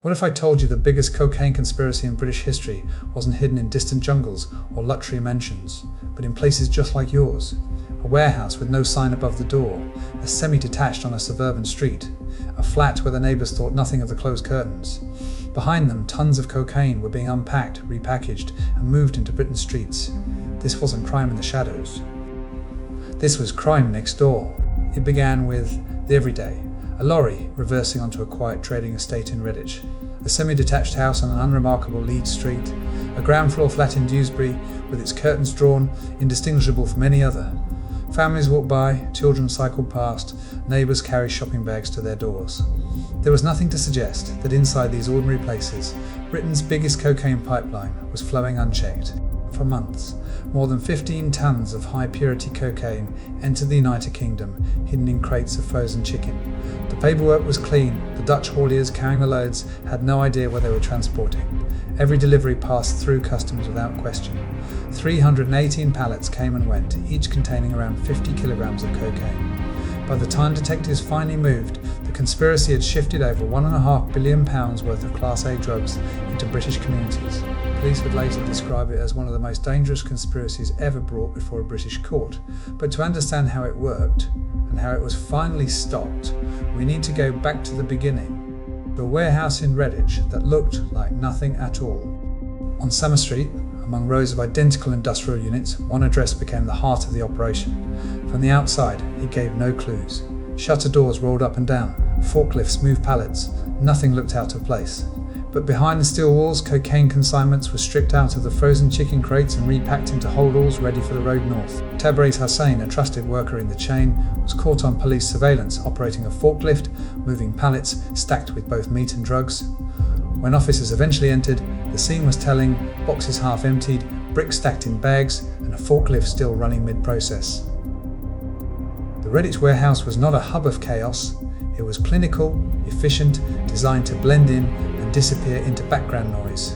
What if I told you the biggest cocaine conspiracy in British history wasn't hidden in distant jungles or luxury mansions, but in places just like yours? A warehouse with no sign above the door, a semi-detached on a suburban street, a flat where the neighbours thought nothing of the closed curtains. Behind them, tons of cocaine were being unpacked, repackaged, and moved into Britain's streets. This wasn't crime in the shadows. This was crime next door. It began with the everyday. A lorry reversing onto a quiet trading estate in Redditch, a semi-detached house on an unremarkable Leeds street, a ground floor flat in Dewsbury with its curtains drawn, indistinguishable from any other. Families walked by, children cycled past, neighbours carried shopping bags to their doors. There was nothing to suggest that inside these ordinary places, Britain's biggest cocaine pipeline was flowing unchecked. For months, more than 15 tons of high-purity cocaine entered the United Kingdom, hidden in crates of frozen chicken. The paperwork was clean. The Dutch hauliers carrying the loads had no idea where they were transporting. Every delivery passed through customs without question. 318 pallets came and went, each containing around 50 kilograms of cocaine. By the time detectives finally moved, the conspiracy had shifted over £1.5 billion worth of Class A drugs into British communities. Police would later describe it as one of the most dangerous conspiracies ever brought before a British court. But to understand how it worked, and how it was finally stopped, we need to go back to the beginning. To a warehouse in Redditch that looked like nothing at all. On Summer Street, among rows of identical industrial units, one address became the heart of the operation. From the outside, it gave no clues. Shutter doors rolled up and down, forklifts moved pallets, nothing looked out of place. But behind the steel walls, cocaine consignments were stripped out of the frozen chicken crates and repacked into holdalls ready for the road north. Tabriz Hussain, a trusted worker in the chain, was caught on police surveillance operating a forklift, moving pallets stacked with both meat and drugs. When officers eventually entered, the scene was telling: boxes half emptied, bricks stacked in bags, and a forklift still running mid-process. The Redditch warehouse was not a hub of chaos. It was clinical, efficient, designed to blend in and disappear into background noise.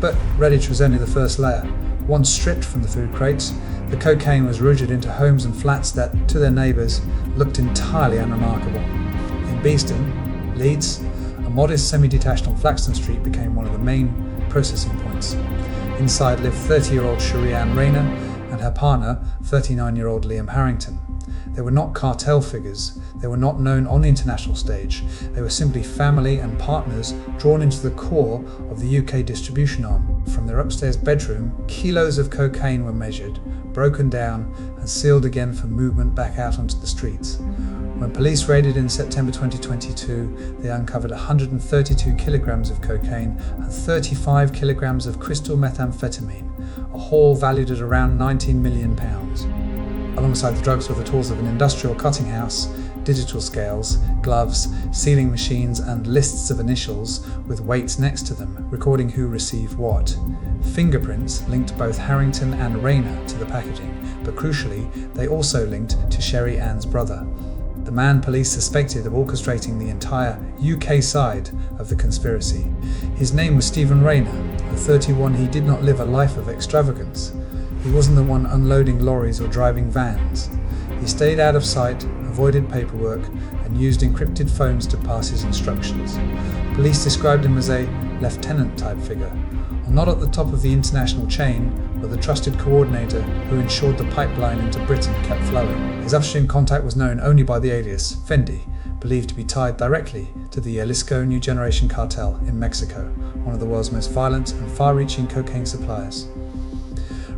But Redditch was only the first layer. Once stripped from the food crates, the cocaine was routed into homes and flats that, to their neighbours, looked entirely unremarkable. In Beeston, Leeds, a modest semi-detached on Flaxton Street became one of the main processing points. Inside lived 30-year-old Cherie-Anne Rayner and her partner, 39-year-old Liam Harrington. They were not cartel figures. They were not known on the international stage. They were simply family and partners drawn into the core of the UK distribution arm. From their upstairs bedroom, kilos of cocaine were measured, broken down, and sealed again for movement back out onto the streets. When police raided in September 2022, they uncovered 132 kilograms of cocaine and 35 kilograms of crystal methamphetamine, a haul valued at around £19 million. Alongside the drugs were the tools of an industrial cutting house, digital scales, gloves, sealing machines, and lists of initials with weights next to them, recording who received what. Fingerprints linked both Harrington and Rayner to the packaging, but crucially, they also linked to Cherie-Anne's brother, the man police suspected of orchestrating the entire UK side of the conspiracy. His name was Stephen Rayner. At 31, he did not live a life of extravagance. He wasn't the one unloading lorries or driving vans. He stayed out of sight, avoided paperwork, and used encrypted phones to pass his instructions. Police described him as a lieutenant-type figure, not at the top of the international chain, but the trusted coordinator who ensured the pipeline into Britain kept flowing. His upstream contact was known only by the alias Fendi, believed to be tied directly to the Jalisco New Generation cartel in Mexico, one of the world's most violent and far-reaching cocaine suppliers.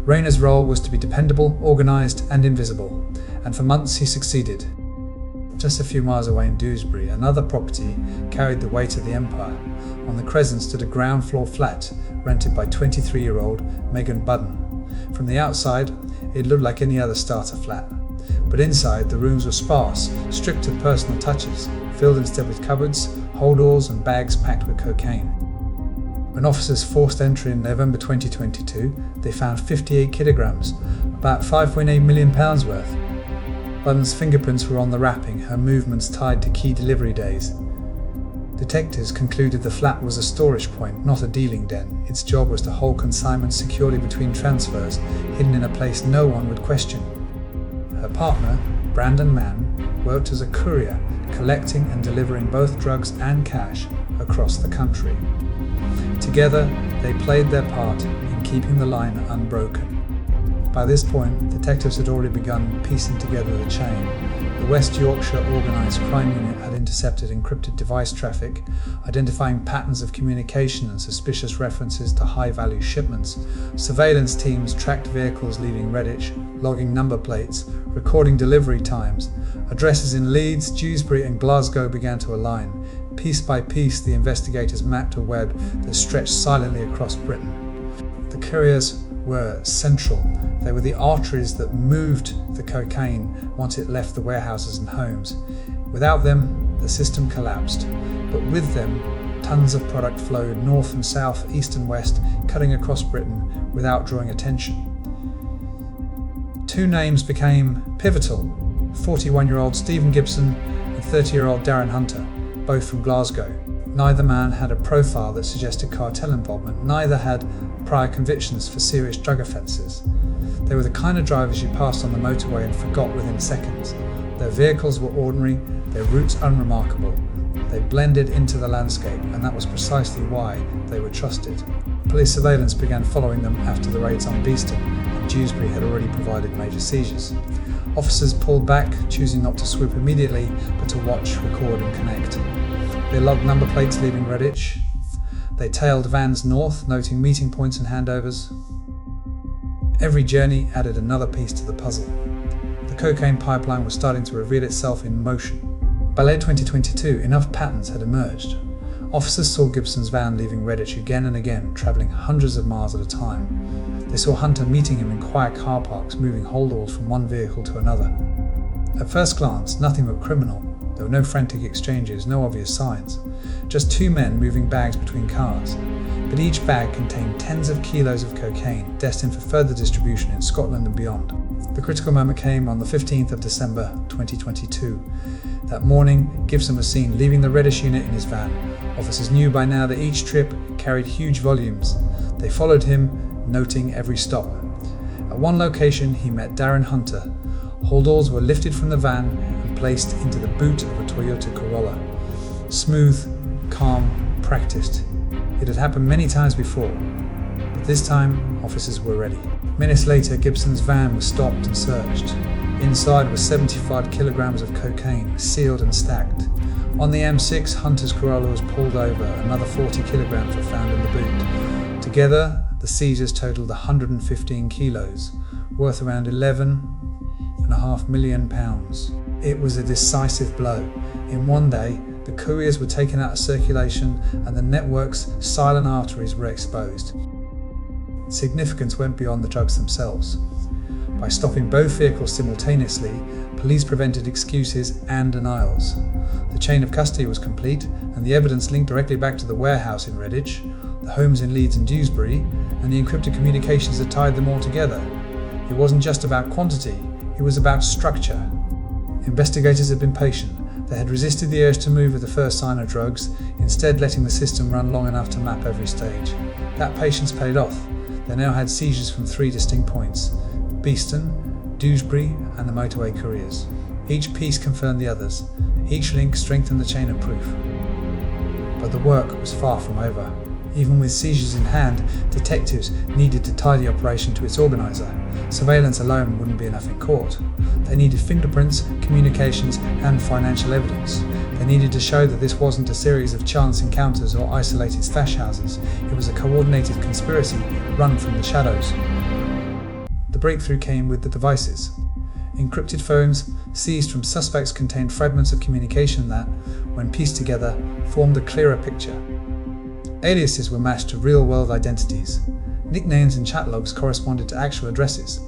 Rayner's role was to be dependable, organised and invisible, and for months he succeeded. Just a few miles away in Dewsbury, another property carried the weight of the empire. On the Crescent stood a ground floor flat rented by 23-year-old Megan Budden. From the outside, it looked like any other starter flat. But inside, the rooms were sparse, stripped of personal touches, filled instead with cupboards, holdalls and bags packed with cocaine. When officers forced entry in November 2022, they found 58 kilograms, about £5.8 million worth. Budden's fingerprints were on the wrapping, her movements tied to key delivery days. Detectives concluded the flat was a storage point, not a dealing den. Its job was to hold consignments securely between transfers, hidden in a place no one would question. Her partner, Brandon Mann, worked as a courier, collecting and delivering both drugs and cash across the country. Together, they played their part in keeping the line unbroken. By this point, detectives had already begun piecing together the chain. The West Yorkshire Organised Crime Unit had intercepted encrypted device traffic, identifying patterns of communication and suspicious references to high-value shipments. Surveillance teams tracked vehicles leaving Redditch, logging number plates, recording delivery times. Addresses in Leeds, Dewsbury and Glasgow began to align. Piece by piece, the investigators mapped a web that stretched silently across Britain. The Couriers were central. They were the arteries that moved the cocaine once it left the warehouses and homes. Without them, the system collapsed. But with them, tons of product flowed north and south, east and west, cutting across Britain without drawing attention. Two names became pivotal: 41-year-old Stephen Gibson and 30-year-old Darren Hunter, both from Glasgow. Neither man had a profile that suggested cartel involvement. Neither had prior convictions for serious drug offences. They were the kind of drivers you passed on the motorway and forgot within seconds. Their vehicles were ordinary, their routes unremarkable. They blended into the landscape, and that was precisely why they were trusted. Police surveillance began following them after the raids on Beeston, and Dewsbury had already provided major seizures. Officers pulled back, choosing not to swoop immediately, but to watch, record and connect. They logged number plates leaving Redditch. They tailed vans north, noting meeting points and handovers. Every journey added another piece to the puzzle. The cocaine pipeline was starting to reveal itself in motion. By late 2022, enough patterns had emerged. Officers saw Gibson's van leaving Redditch again and again, travelling hundreds of miles at a time. They saw Hunter meeting him in quiet car parks, moving holdalls from one vehicle to another. At first glance, nothing but criminal. There were no frantic exchanges, no obvious signs. Just two men moving bags between cars. But each bag contained tens of kilos of cocaine, destined for further distribution in Scotland and beyond. The critical moment came on the 15th of December 2022. That morning, Gibson was seen leaving the Reddish unit in his van. Officers knew by now that each trip carried huge volumes. They followed him, noting every stop. At one location, he met Darren Hunter. Holdalls were lifted from the van and placed into the boot of a Toyota Corolla. Smooth, calm, practiced. It had happened many times before, but this time officers were ready. Minutes later, Gibson's van was stopped and searched. Inside was 75 kilograms of cocaine, sealed and stacked. On the M6, Hunter's Corolla was pulled over. Another 40 kilograms were found in the boot. Together, the seizures totaled 115 kilos, worth around £11.5 million. It was a decisive blow. In one day, the Couriers were taken out of circulation and the network's silent arteries were exposed. Significance went beyond the drugs themselves. By stopping both vehicles simultaneously, police prevented excuses and denials. The chain of custody was complete, and the evidence linked directly back to the warehouse in Redditch, the homes in Leeds and Dewsbury, and the encrypted communications that tied them all together. It wasn't just about quantity, it was about structure. Investigators had been patient. They had resisted the urge to move at the first sign of drugs, instead letting the system run long enough to map every stage. That patience paid off. They now had seizures from three distinct points: Beeston, Dewsbury and the motorway Couriers. Each piece confirmed the others. Each link strengthened the chain of proof. But the work was far from over. Even with seizures in hand, detectives needed to tie the operation to its organiser. Surveillance alone wouldn't be enough in court. They needed fingerprints, communications and financial evidence. They needed to show that this wasn't a series of chance encounters or isolated stash houses. It was a coordinated conspiracy run from the shadows. The breakthrough came with the devices. Encrypted phones seized from suspects contained fragments of communication that, when pieced together, formed a clearer picture. Aliases were matched to real-world identities. Nicknames and chat logs corresponded to actual addresses.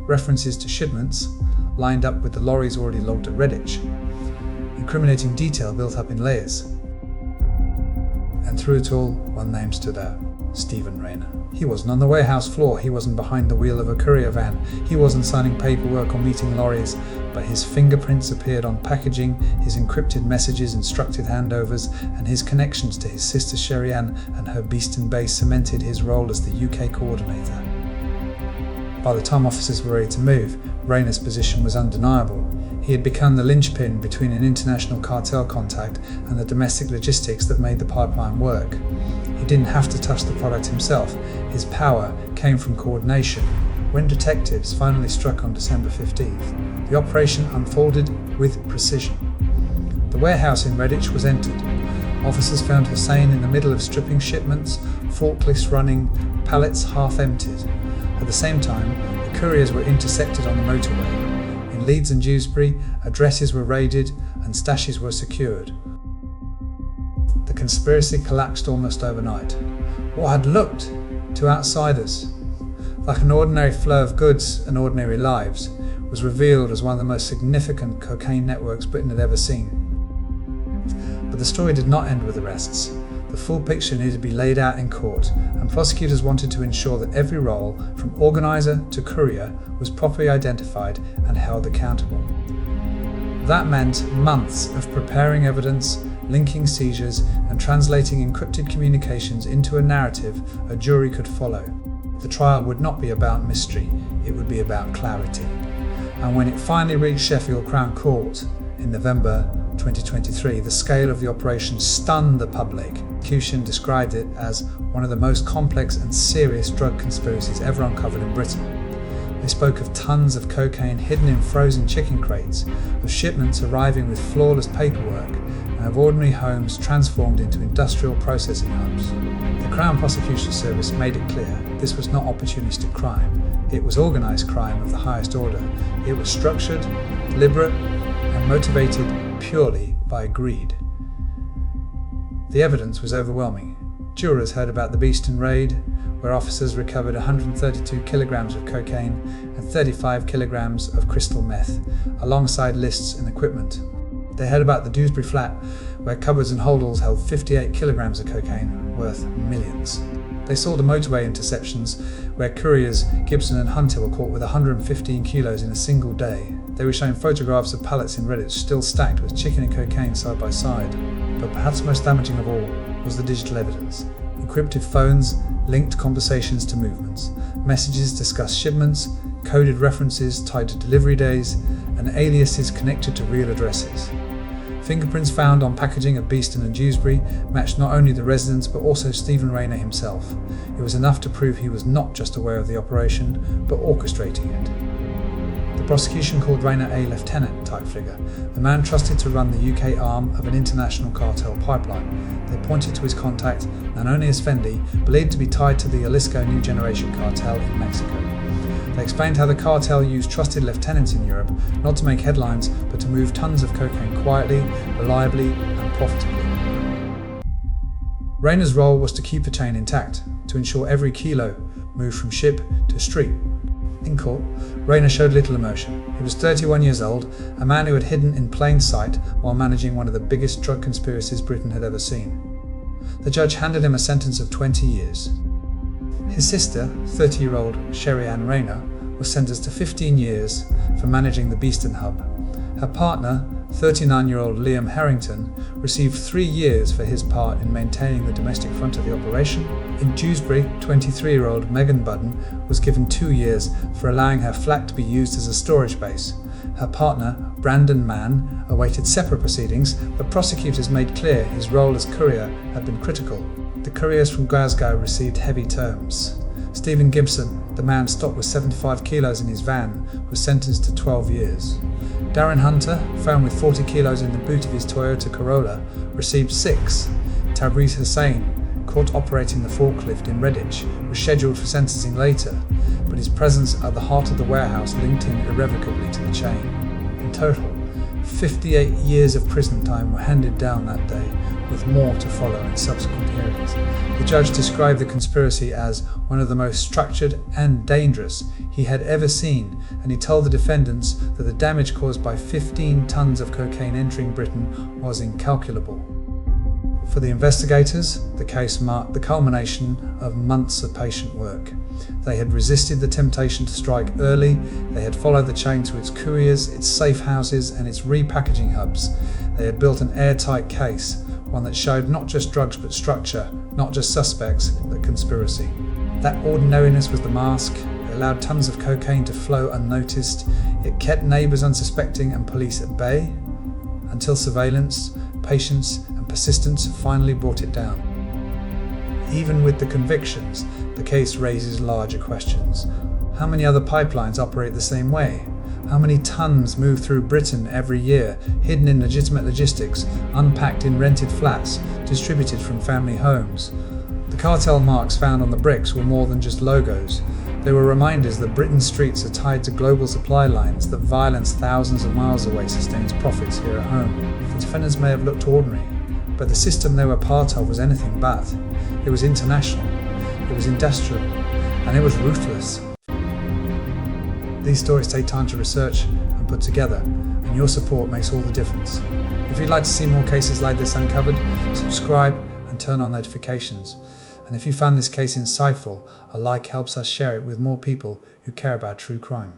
References to shipments lined up with the lorries already logged at Redditch. Incriminating detail built up in layers. And through it all, one name stood out: Stephen Rayner. He wasn't on the warehouse floor, he wasn't behind the wheel of a courier van, he wasn't signing paperwork or meeting lorries, but his fingerprints appeared on packaging, his encrypted messages instructed handovers, and his connections to his sister Cherie-Anne and her Beeston base cemented his role as the UK coordinator. By the time officers were ready to move, Rayner's position was undeniable. He had become the linchpin between an international cartel contact and the domestic logistics that made the pipeline work. He didn't have to touch the product himself. His power came from coordination. When detectives finally struck on December 15th, the operation unfolded with precision. The warehouse in Redditch was entered. Officers found Hussein in the middle of stripping shipments, forklifts running, pallets half emptied. At the same time, the couriers were intercepted on the motorway. In Leeds and Dewsbury, addresses were raided and stashes were secured. The conspiracy collapsed almost overnight. What had looked, to outsiders, like an ordinary flow of goods and ordinary lives, was revealed as one of the most significant cocaine networks Britain had ever seen. But the story did not end with arrests. The full picture needed to be laid out in court, and prosecutors wanted to ensure that every role, from organiser to courier, was properly identified and held accountable. That meant months of preparing evidence, linking seizures, and translating encrypted communications into a narrative a jury could follow. The trial would not be about mystery, it would be about clarity. And when it finally reached Sheffield Crown Court in November 2023, the scale of the operation stunned the public. The prosecution described it as one of the most complex and serious drug conspiracies ever uncovered in Britain. They spoke of tons of cocaine hidden in frozen chicken crates, of shipments arriving with flawless paperwork, and of ordinary homes transformed into industrial processing hubs. The Crown Prosecution Service made it clear this was not opportunistic crime. It was organised crime of the highest order. It was structured, deliberate, and motivated purely by greed. The evidence was overwhelming. Jurors heard about the Beeston raid, where officers recovered 132 kilograms of cocaine and 35 kilograms of crystal meth, alongside lists and equipment. They heard about the Dewsbury flat, where cupboards and holdalls held 58 kilograms of cocaine, worth millions. They saw the motorway interceptions, where couriers Gibson and Hunter were caught with 115 kilos in a single day. They were shown photographs of pallets in Redditch still stacked with chicken and cocaine side by side. But perhaps most damaging of all was the digital evidence. Encrypted phones linked conversations to movements. Messages discussed shipments, coded references tied to delivery days, and aliases connected to real addresses. Fingerprints found on packaging of Beeston and Dewsbury matched not only the residents but also Stephen Rayner himself. It was enough to prove he was not just aware of the operation, but orchestrating it. The prosecution called Rayner a lieutenant-type figure, the man trusted to run the UK arm of an international cartel pipeline. They pointed to his contact, known only as Fendi, believed to be tied to the Jalisco New Generation cartel in Mexico. They explained how the cartel used trusted lieutenants in Europe not to make headlines but to move tons of cocaine quietly, reliably and profitably. Rayner's role was to keep the chain intact, to ensure every kilo moved from ship to street. In court, Rayner showed little emotion. He was 31 years old, a man who had hidden in plain sight while managing one of the biggest drug conspiracies Britain had ever seen. The judge handed him a sentence of 20 years. His sister, 30-year-old Cherie-Anne Rayner, was sentenced to 15 years for managing the Beeston hub. Her partner, 39-year-old Liam Harrington, received 3 years for his part in maintaining the domestic front of the operation. In Dewsbury, 23-year-old Megan Budden was given 2 years for allowing her flat to be used as a storage base. Her partner, Brandon Mann, awaited separate proceedings, but prosecutors made clear his role as courier had been critical. The couriers from Glasgow received heavy terms. Stephen Gibson, the man stopped with 75 kilos in his van, was sentenced to 12 years. Darren Hunter, found with 40 kilos in the boot of his Toyota Corolla, received 6. Tabriz Hussein, caught operating the forklift in Redditch, was scheduled for sentencing later, but his presence at the heart of the warehouse linked him irrevocably to the chain. In total, 58 years of prison time were handed down that day, with more to follow in subsequent hearings. The judge described the conspiracy as one of the most structured and dangerous he had ever seen, and he told the defendants that the damage caused by 15 tons of cocaine entering Britain was incalculable. For the investigators, the case marked the culmination of months of patient work. They had resisted the temptation to strike early, they had followed the chain to its couriers, its safe houses and its repackaging hubs. They had built an airtight case, one that showed not just drugs but structure, not just suspects, but conspiracy. That ordinariness was the mask, It allowed tons of cocaine to flow unnoticed. It kept neighbours unsuspecting and police at bay, until surveillance, patience and persistence finally brought it down. Even with the convictions, the case raises larger questions. How many other pipelines operate the same way? How many tons move through Britain every year, hidden in legitimate logistics, unpacked in rented flats, distributed from family homes? The cartel marks found on the bricks were more than just logos. They were reminders that Britain's streets are tied to global supply lines, that violence thousands of miles away sustains profits here at home. The defendants may have looked ordinary, but the system they were part of was anything but. It was international, it was industrial, and it was ruthless. These stories take time to research and put together, and your support makes all the difference. If you'd like to see more cases like this uncovered, subscribe and turn on notifications. And if you found this case insightful, a like helps us share it with more people who care about true crime.